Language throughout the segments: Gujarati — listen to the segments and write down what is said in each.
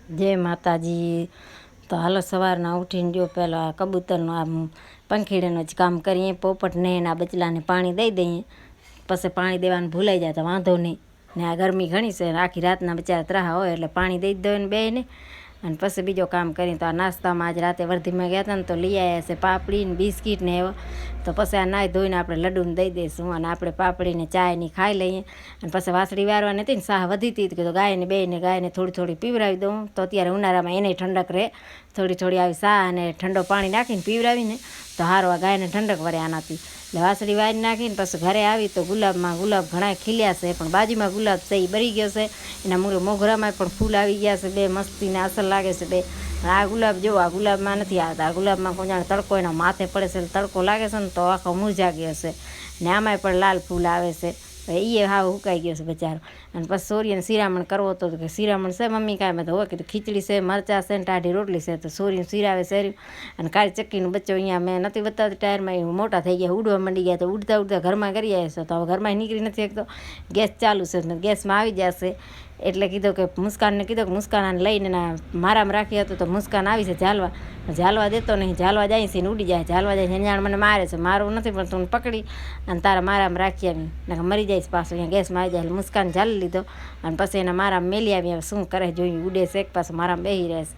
जय माताजी। तो हालो सवारना उठीने जो पहला कबूतरनो आ पंखीड़ानो ज काम करीए। पोपट ने आ बचला ने पाणी दई दईए। पछी पाणी देवानुं भूलाई जाए तो वांधो नहीं ने। आ गरमी घणी छे, आखी रातना बचारा त्राहा होय एटले पाणी दई दो ने बेयने अने पछी बीजो काम करीए। तो आ नास्तामां आज राते वर्धी में गया था ने तो लई आया छे पापड़ी ने बिस्किट ने एवो। तो पछी आ नाही धोईने आपणे लड्डूने दई दईशुं अने आपणे पापड़ी ने चाय ने खाई लईए। अने पछी वासળી वारवानी हती ने साह वधी हती तो गायने बेयने गायने थोड़ी थोड़ी पीवरावी दऊं। तो अत्यारे उनाळामां एनेय ठंडक रहे। थोड़ी थोड़ी आवी साह अने ठंडो पाणी नाखीने पीवरावीने तो हारू आ गायने ठंडक वरे आनाथी। એટલે વાસળી વારી નાખીને પછી ઘરે આવી તો ગુલાબમાં ગુલાબ ઘણા ખીલ્યા છે, પણ બાજુમાં ગુલાબ છે એ બળી ગયો છે. એના મોગરામાં પણ ફૂલ આવી ગયા છે, બે મસ્તીને અસર લાગે છે બે. આ ગુલાબ જો આ ગુલાબમાં નથી આવતા. આ ગુલાબમાં કોઈ જાણે તડકો એના માથે પડે છે, તડકો લાગે છે ને તો આખો મુરઝા ગયો છે. ને આમાંય પણ લાલ ફૂલ આવે છે. એ હાવ હુકાઈ ગયો છે બચારો. અને પછી સોરીને શિરામણ કરવો હતો કે શિરામણ છે મમ્મી કાંઈ મેં તો હોય કીધું ખીચડી છે, મરચાં છે ને ટાઢી રોટલી છે. તો સોરીને શિરાવે શેર્યું અને કાળી ચક્કીનું બચ્ચો અહીંયા મેં નથી બતાવતી ટાયરમાં, એ મોટા થઈ ગયા, ઉડવા માંડી ગયા. તો ઉડતા ઉડતા ઘરમાં કરી આવ્યા છે. તો હવે ઘરમાં નીકળી નથી શકતો, ગેસ ચાલુ છે ને ગેસમાં આવી જશે. એટલે કીધું કે મુસ્કાનને કીધું કે મુસ્કાન લઈને મારામાં રાખી હતું. તો મુસ્કાન આવી છે ઝાલવા દેતો નહીં. ઝાલવા જાય છે ને ઉડી જાય, ઝાલવા જાય છે જાણ મને મારે છે. મારવું નથી પણ તું પકડી અને તારા મારામાં રાખી આવી ને મરી જાય પાછું અહીંયા ગેસમાં આવી જાય. મુસ્કાન ઝાલી લીધો અને પછી એના મારામાં મેલી આવી. હવે શું કરે જોયું, ઉડે છે એક પાછું મારામાં બેસી રહે છે.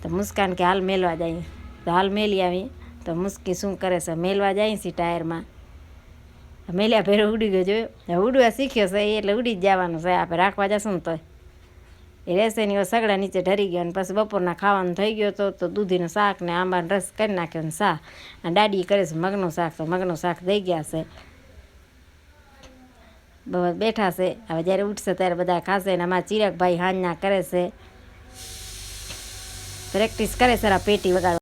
તો મુસ્કાન કે હાલ મેલવા જાય. તો હાલ મેલી આવી. તો મુસ્કી શું કરે છે, મેલવા જાય છે ટાયરમાં. મેલ્યા ભેરો ઉડી ગયો જોયો. હવે ઉડવા શીખ્યો છે એટલે ઉડી જ જવાનું છે. આપણે રાખવા જશું ને તો એ રહેશે ને. સગડા નીચે ઢરી ગયો અને પછી બપોરના ખાવાનું થઈ ગયો તો દૂધીનું શાક ને આંબાનો રસ કરી નાખ્યો ને શાક. અને દાડી કરે છે મગનું શાક. તો મગનું શાક દઈ ગયા છે. બધા બેઠા છે. હવે જ્યારે ઉઠશે ત્યારે બધા ખાશે. ને અમારા ચિરાગભાઈ હાંજના કરે છે, પ્રેક્ટિસ કરે છે પેટી વગાડવા.